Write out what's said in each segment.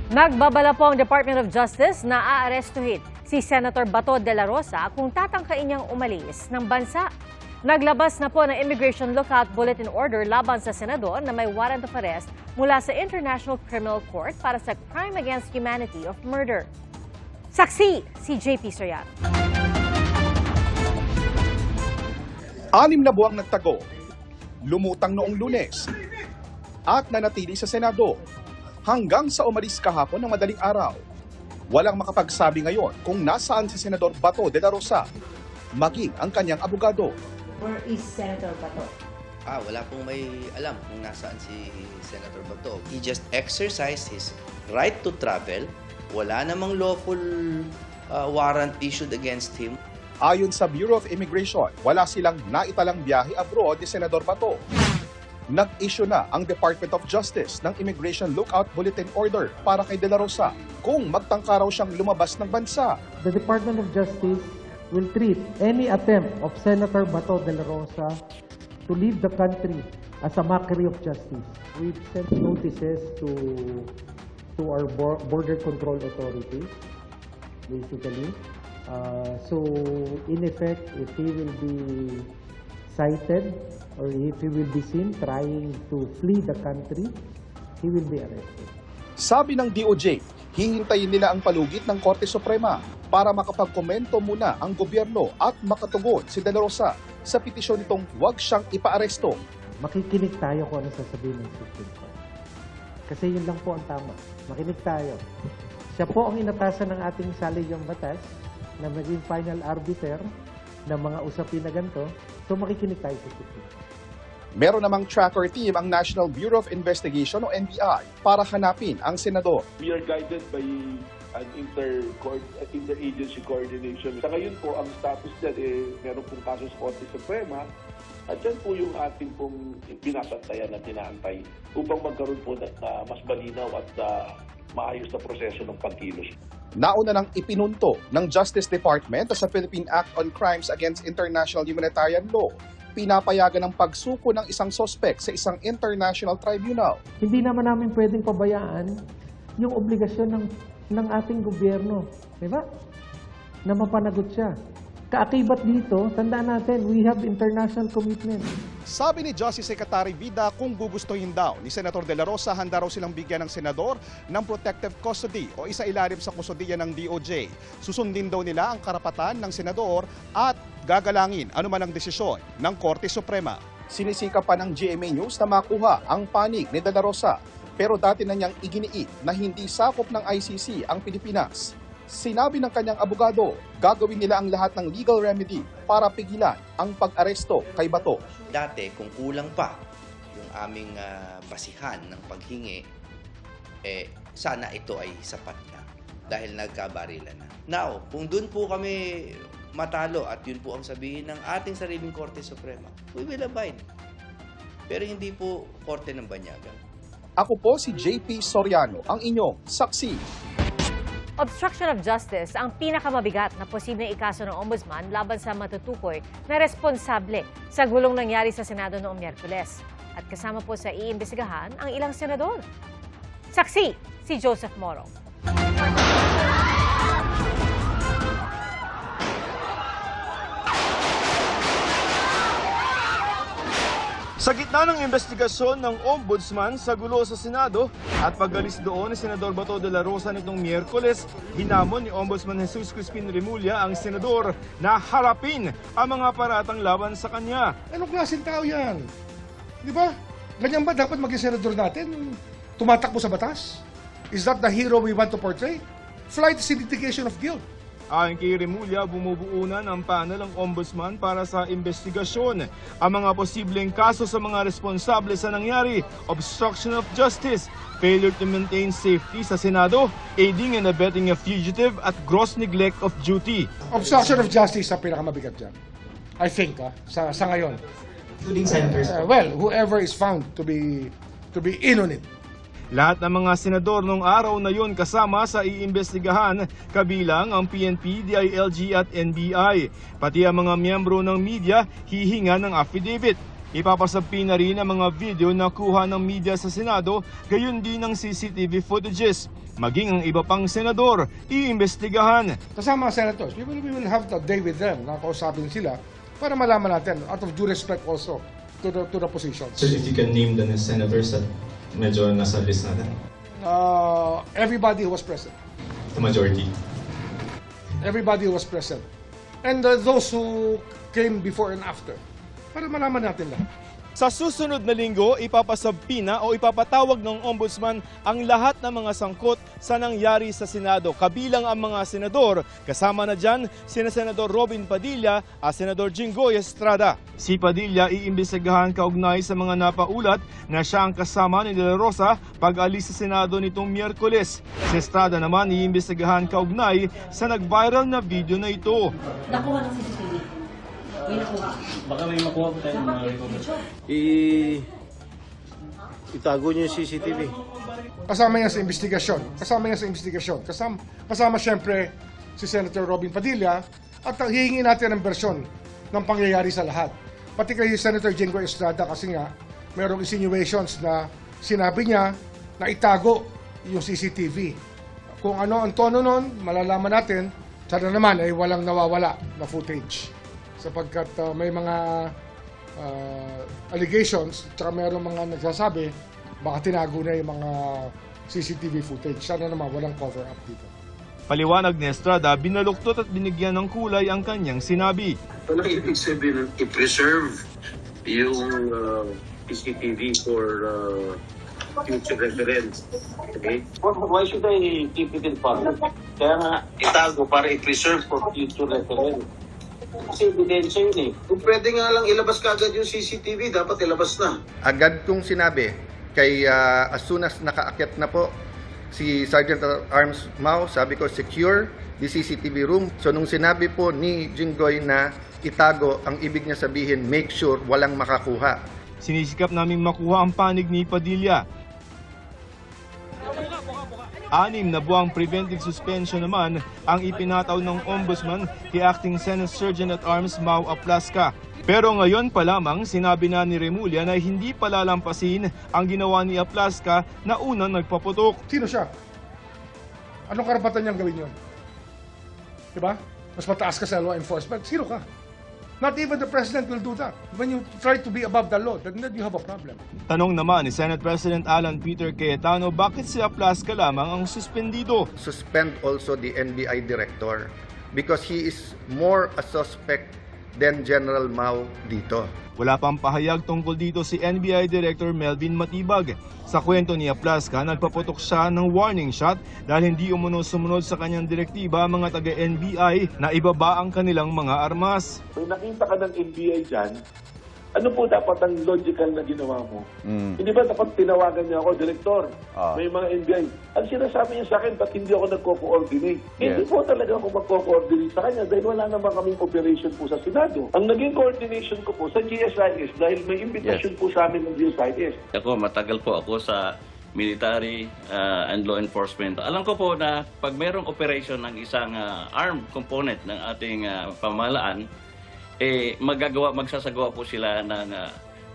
Nagbabala po ang Department of Justice na aarestuhin si Senator Bato de la Rosa kung tatangkain niyang umalis ng bansa. Naglabas na po ng Immigration Lookout Bulletin Order laban sa senador na may warrant of arrest mula sa International Criminal Court para sa crime against humanity of murder. Saksi si JP Soriano. 6 na buwang nagtago, lumutang noong Lunes, at nanatili sa Senado hanggang sa umalis kahapon ng madaling araw. Walang makapagsabi ngayon kung nasaan si Senador Bato de la Rosa, maging ang kanyang abogado. Where is Senator Bato? Wala pong may alam kung nasaan si Senator Bato. He just exercised his right to travel. Wala namang lawful warrant issued against him. Ayon sa Bureau of Immigration, wala silang naitalang biyahe abroad ni Senador Bato. Nag-issue na ang Department of Justice ng Immigration Lookout Bulletin Order para kay De La Rosa kung magtangka raw siyang lumabas ng bansa. The Department of Justice will treat any attempt of Senator Bato de la Rosa to leave the country as a mockery of justice. We've sent notices to our border control authorities, basically. So, in effect, if he will be cited or if he will be seen trying to flee the country, he will be arrested. Sabi ng DOJ, hihintayin nila ang palugit ng Korte Suprema para makapagkomento muna ang gobyerno at makatugon si De La Rosa sa petisyon nitong huwag siyang ipaaresto. Makikinig tayo kung ano sasabihin ng Supreme Court. Kasi yun lang po ang tama. Makinig tayo. Siya po ang inatasan ng ating saligang batas na maging final arbiter ng mga usapin na ganito. So makikinig tayo sa Supreme Court. Meron namang tracker team ang National Bureau of Investigation o NBI para hanapin ang senador. We are guided by an interagency coordination. Sa ngayon po, ang status dyan, meron pong kaso sa Korte Suprema at yan po yung ating pong pinapantayan at tinaantay upang magkaroon po ng mas malinaw at maayos na proseso ng pagkilos. Nauna nang ipinunto ng Justice Department sa Philippine Act on Crimes Against International Humanitarian Law, pinapayagan ng pagsuko ng isang sospek sa isang international tribunal. Hindi naman namin pwedeng pabayaan yung obligasyon ng ating gobyerno. Diba? Na mapanagot siya. Kaakibat dito, tandaan natin, we have international commitment. Sabi ni Justice Secretary Vida kung gugustuhin daw ni Senator De La Rosa, handa raw silang bigyan ng senador ng protective custody o isa-ilalim sa kusodiya ng DOJ. Susundin daw nila ang karapatan ng senador at gagalangin anuman ang desisyon ng Korte Suprema. Sinisika pa ng GMA News na makuha ang panig ni De La Rosa, pero dati na niyang iginiit na hindi sakop ng ICC ang Pilipinas. Sinabi ng kanyang abogado, gagawin nila ang lahat ng legal remedy para pigilan ang pag-aresto kay Bato. Dati, kung kulang pa yung aming basihan ng paghingi, sana ito ay sapat na dahil nagkabarilan na. Now, kung dun po kami matalo at yun po ang sabihin ng ating sariling Korte Suprema, we will abide. Pero hindi po Korte ng Banyaga. Ako po si JP Soriano, ang inyong saksi. Obstruction of justice ang pinakamabigat na posibleng ikaso ng Ombudsman laban sa matutukoy na responsable sa gulong nangyari sa Senado noong Miyerkules. At kasama po sa iimbestigahan ang ilang senador. Saksi si Joseph Moro. Sa gitna ng investigasyon ng Ombudsman sa gulo sa Senado at pag-alis doon ni Senador Bato de la Rosa nitong Miyerkules, hinamon ni Ombudsman Jesus Crispin Remulla ang senador na harapin ang mga paratang laban sa kanya. Anong klaseng tao yan? Di ba? Ganyan ba dapat maging senador natin? Tumatakbo sa batas? Is that the hero we want to portray? Flight is indication of guilt. Ayon kay Remulla, bumubuo na ng panel ang Ombudsman para sa investigasyon ang mga posibleng kaso sa mga responsable sa nangyari, obstruction of justice, failure to maintain safety sa Senado, aiding and abetting a fugitive at gross neglect of duty. Obstruction of justice ang pinakamabigat dyan. I think, sa ngayon. Including senators? Well, whoever is found to be in on it. Lahat ng mga senador noong araw na yon kasama sa iimbestigahan, kabilang ang PNP, DILG at NBI. Pati ang mga miyembro ng media hihinga ng affidavit. Ipapasabpi na rin ang mga video na kuha ng media sa Senado, gayon din ng CCTV footages. Maging ang iba pang senador, iimbestigahan. Kasama ang senators, we will have a day with them na kausapin sila para malaman natin, out of due respect also to the positions. So if you can name the senators that medyo nasa list natin? Everybody who was present. The majority. Everybody who was present. And those who came before and after. Para malaman natin lahat. Sa susunod na linggo, ipapasabpi na o ipapatawag ng Ombudsman ang lahat ng mga sangkot sa nangyari sa Senado, kabilang ang mga senador. Kasama na dyan sina Senador Robin Padilla at Senador Jinggoy Estrada. Si Padilla iimbestigahan kaugnay sa mga napaulat na siya ang kasama ni De La Rosa pag-alis sa Senado nitong Miyerkules. Si Estrada naman iimbestigahan kaugnay sa nag-viral na video na ito. Nakuha ng CCTV. Baka may makuha po tayo ng mga recover. Itago niyo yung CCTV. Kasama niya sa investigasyon. Kasama siyempre si Senator Robin Padilla at hihingi natin ang bersyon ng pangyayari sa lahat. Particularly si Senator Jinggoy Estrada kasi nga mayroong insinuations na sinabi niya na itago yung CCTV. Kung ano ang tono nun, malalaman natin. Sana naman ay walang nawawala na footage. Sapagkat may mga allegations at mayroong mga nagsasabi baka tinago na yung mga CCTV footage. Sana naman walang cover-up dito. Paliwanag ni Estrada, binaluktot at binigyan ng kulay ang kanyang sinabi. Ano ibig sabihin i-preserve yung CCTV for future reference? Okay? Why should I keep it in public? Kaya nga itago para i-preserve for future reference. Kasi ebidensya yun eh. Kung pwede nga lang ilabas kaagad yung CCTV, dapat ilabas na. Agad kong sinabi, kay as soon as nakaakyat na po si Sergeant at Arms Mao, sabi ko secure the CCTV room. So nung sinabi po ni Jinggoy na itago, ang ibig niya sabihin make sure walang makakuha. Sinisikap naming makuha ang panig ni Padilla. 6 na buwang preventive suspension naman ang ipinataw ng Ombudsman kay Acting Senate Surgeon at Arms Mau Aplasca. Pero ngayon pa lamang sinabi na ni Remulla na hindi palalampasin ang ginawa ni Aplasca na unang nagpaputok. Sino siya? Anong karapatan niyang gawin yun? Diba? Mas mataas ka sa law enforcement. Sino ka? Not even the president will do that. When you try to be above the law, then you have a problem. Tanong naman ni Senate President Alan Peter Cayetano, bakit si Aplasca lamang ang suspendido? Suspend also the NBI director because he is more a suspect than General Mao dito. Wala pang pahayag tungkol dito si NBI Director Melvin Matibag. Sa kwento ni Aplasca, nagpaputok siya ng warning shot dahil hindi sumunod sa kanyang direktiba ang mga taga-NBI na ibaba ang kanilang mga armas. Kung nakita ka ng NBI dyan, ano po dapat ang logical na ginawa mo? Hindi ba dapat tinawagan niya ako, Direktor, may mga NBI. Ang sinasabi niya sa akin, ba't hindi ako nagko-coordinate? Hindi po talaga ako magko-coordinate sa kanya dahil wala naman kaming operation po sa Senado. Ang naging coordination ko po sa GSIS dahil may invitation po sa amin ng GSIS. Ako, matagal po ako sa military and law enforcement. Alam ko po na pag mayroong operation ng isang armed component ng ating pamahalaan, magsasagawa po sila ng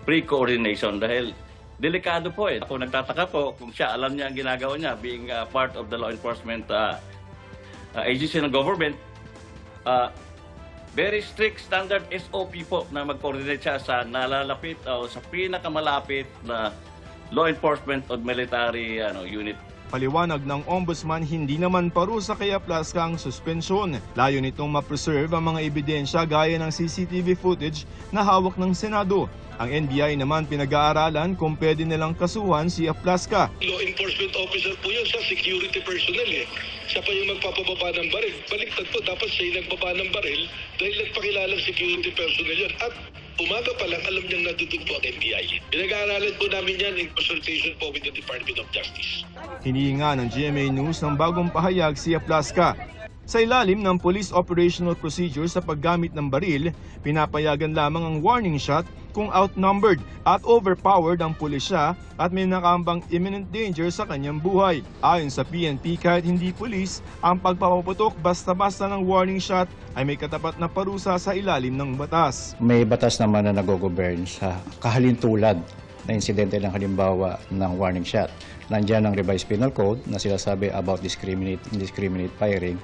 pre-coordination dahil delikado po eh. Ako nagtataka po kung siya alam niya ang ginagawa niya being part of the law enforcement agency ng government. Very strict standard SOP po na mag-coordinate siya sa nalalapit o sa pinakamalapit na law enforcement o military unit. Paliwanag ng Ombudsman, hindi naman parusa kay Aplasca ang suspensyon. Layo nitong ma-preserve ang mga ebidensya gaya ng CCTV footage na hawak ng Senado. Ang NBI naman pinag-aaralan kung pwede nilang kasuhan si Aplasca. Law enforcement officer po yun sa security personnel eh. Siya pa yung magpapababa ng baril. Baliktad po, dapat siya yung nagbaba ng baril dahil nagpakilalang security personnel yun. At umaga pa lang, alam niyang nandun po ang NBI. Pinag-aaralan po namin yan in consultation po with the Department of Justice. Hinihinga ng GMA News ng bagong pahayag si Aplasca. Sa ilalim ng Police Operational Procedure sa paggamit ng baril, pinapayagan lamang ang warning shot kung outnumbered at overpowered ang pulisya at may nakambang imminent danger sa kanyang buhay. Ayon sa PNP, kahit hindi pulis, ang pagpapaputok basta-basta ng warning shot ay may katapat na parusa sa ilalim ng batas. May batas naman na nag-govern sa kahalintulad na insidente ng halimbawa ng warning shot. Nandiyan ang revised penal code na sinasabi about indiscriminate firing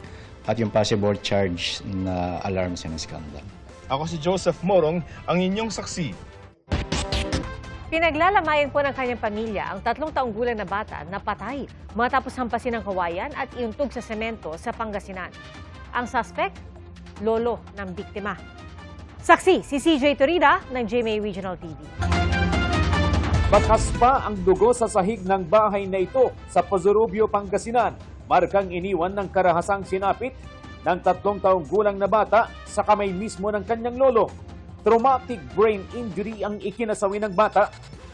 at yung possible charge na alarms and scandal. Ako si Joseph Morong, ang inyong saksi. Pinaglalamayan po ng kanyang pamilya ang 3 taong gulang na bata na patay matapos hampasin ng kawayan at iuntog sa semento sa Pangasinan. Ang suspect, lolo ng biktima. Saksi si CJ Torida ng GMA Regional TV. Bakas pa ang dugo sa sahig ng bahay na ito sa Pozorubio, Pangasinan. Markang iniwan ng karahasang sinapit ng 3 taong gulang na bata sa kamay mismo ng kanyang lolo. Traumatic brain injury ang ikinasawi ng bata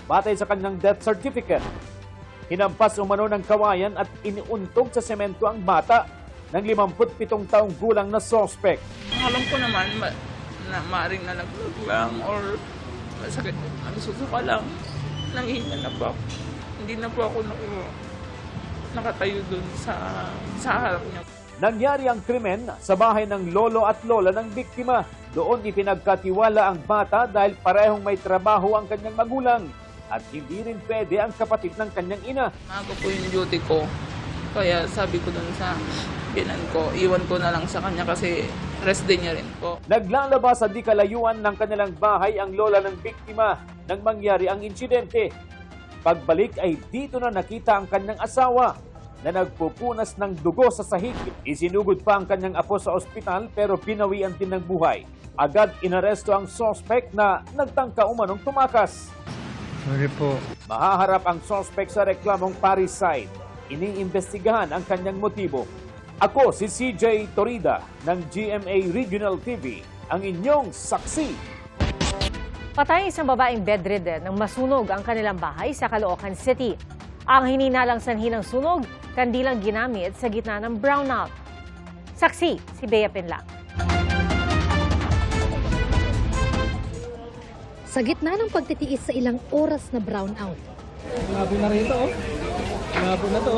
batay sa kanyang death certificate. Hinampas umano ng kawayan at iniuntog sa semento ang bata ng 57 taong gulang na suspect. Alam ko naman na maaaring nalaglag lang or masakit, nagsusuka lang. Nangihinga na po ako. Hindi na po ako nakatayo dun sa harap niya. Nangyari ang krimen sa bahay ng lolo at lola ng biktima. Doon ipinagkatiwala ang bata dahil parehong may trabaho ang kanyang magulang at hindi rin pwede ang kapatid ng kanyang ina. Maaga po yung duty ko. Kaya sabi ko dun sa binan ko, iwan ko na lang sa kanya kasi rest day niya rin po. Naglalabas sa di kalayuan ng kanilang bahay ang lola ng biktima nang mangyari ang insidente. Pagbalik ay dito na nakita ang kanyang asawa na nagpupunas ng dugo sa sahig. Isinugod pa ang kanyang apo sa ospital pero pinawian din ng buhay. Agad inaresto ang suspect na nagtangka umanong tumakas. Sorry po. Mahaharap ang suspect sa reklamong parricide. Iniimbestigahan ang kanyang motibo. Ako si CJ Torida ng GMA Regional TV, ang inyong saksi. Patay isang babaeng bedridden nang masunog ang kanilang bahay sa Caloocan City. Ang hininalang sanhi ng sunog, kandilang ginamit sa gitna ng brownout. Saksi si Bea Pinlac. Sa gitna ng pagtitiis sa ilang oras na brownout. Labo na rito, oh. Labo na to.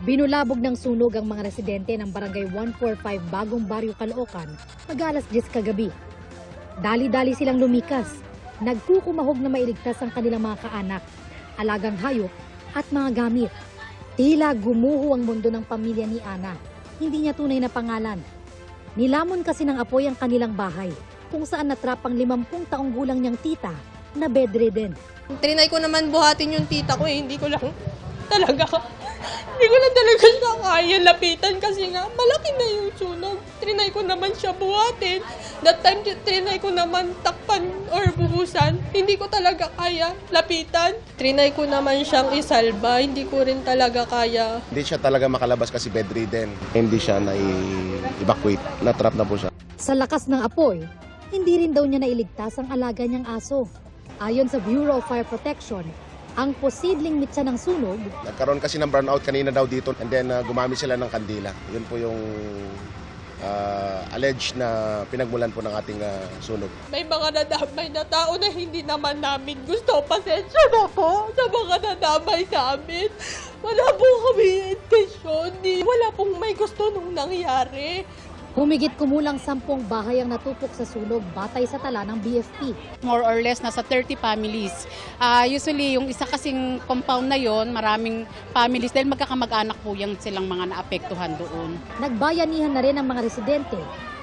Binulabog ng sunog ang mga residente ng Barangay 145 Bagong Baryo, Caloocan mag-alas 10 kagabi. Dali-dali silang lumikas. Nagkukumahog na mailigtas ang kanilang mga kaanak, alagang hayop at mga gamit. Tila gumuho ang mundo ng pamilya ni Ana. Hindi niya tunay na pangalan. Nilamon kasi ng apoy ang kanilang bahay, kung saan natrap ang 50 taong gulang niyang tita na bedridden. Trinay ko naman buhatin yung tita ko, hindi ko lang talaga siya kaya lapitan kasi nga malaki na yung sunog. Trinay ko naman siya buhatin. That time, trinay ko naman takpan or buhusan. Hindi ko talaga kaya lapitan. Trinay ko naman siyang isalba. Hindi ko rin talaga kaya. Hindi siya talaga makalabas kasi bedridden. Hindi siya na-evacuate. Na-trap na po siya. Sa lakas ng apoy, hindi rin daw niya nailigtas ang alaga niyang aso. Ayon sa Bureau of Fire Protection, ang posibleng mitsa ng sunog. Nagkaroon kasi ng brownout kanina daw dito and then gumamit sila ng kandila. Yun po yung alleged na pinagmulan po ng ating sunog. May mga nadamay na tao na hindi naman namin gusto. Pasensya na po sa mga nadamay namin. Wala po kami intensyon. Wala pong may gusto nung nangyari. Humigit kumulang 10 bahay ang natupok sa sunog batay sa tala ng BFP. More or less, nasa 30 families. Usually, yung isa kasing compound na yon, maraming families dahil magkakamag-anak po yung silang mga naapektuhan doon. Nagbayanihan na rin ang mga residente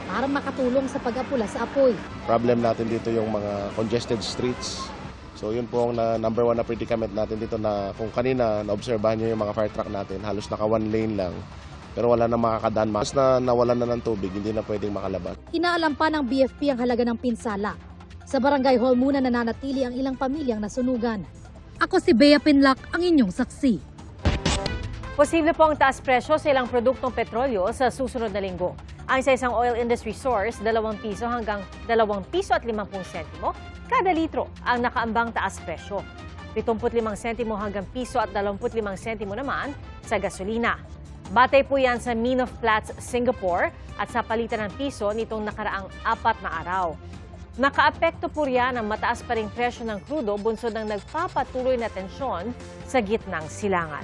para makatulong sa pag-apula sa apoy. Problem natin dito yung mga congested streets. So yun po ang number 1 na predicament natin dito na kung kanina naobserbahan nyo yung mga fire truck natin, halos naka 1 lane lang. Pero wala na makakadaan. Mas na nawalan na ng tubig, hindi na pwedeng makalabas. Inaalam pa ng BFP ang halaga ng pinsala. Sa barangay hall muna nananatili ang ilang pamilyang nasunugan. Ako si Bea Pinlac, ang inyong saksi. Posible po ang taas presyo sa ilang produktong petrolyo sa susunod na linggo. Ang sa isang oil industry source, 2 piso hanggang 2 piso at 50 sentimo kada litro ang nakaambang taas presyo. 75 sentimo hanggang piso at 25 sentimo naman sa gasolina. Batay po yan sa Mean of Platts, Singapore at sa palitan ng piso nitong nakaraang 4 na araw. Nakaapekto po riyan ang mataas pa ring presyo ng krudo bunsod ng nagpapatuloy na tensyon sa gitnang silangan.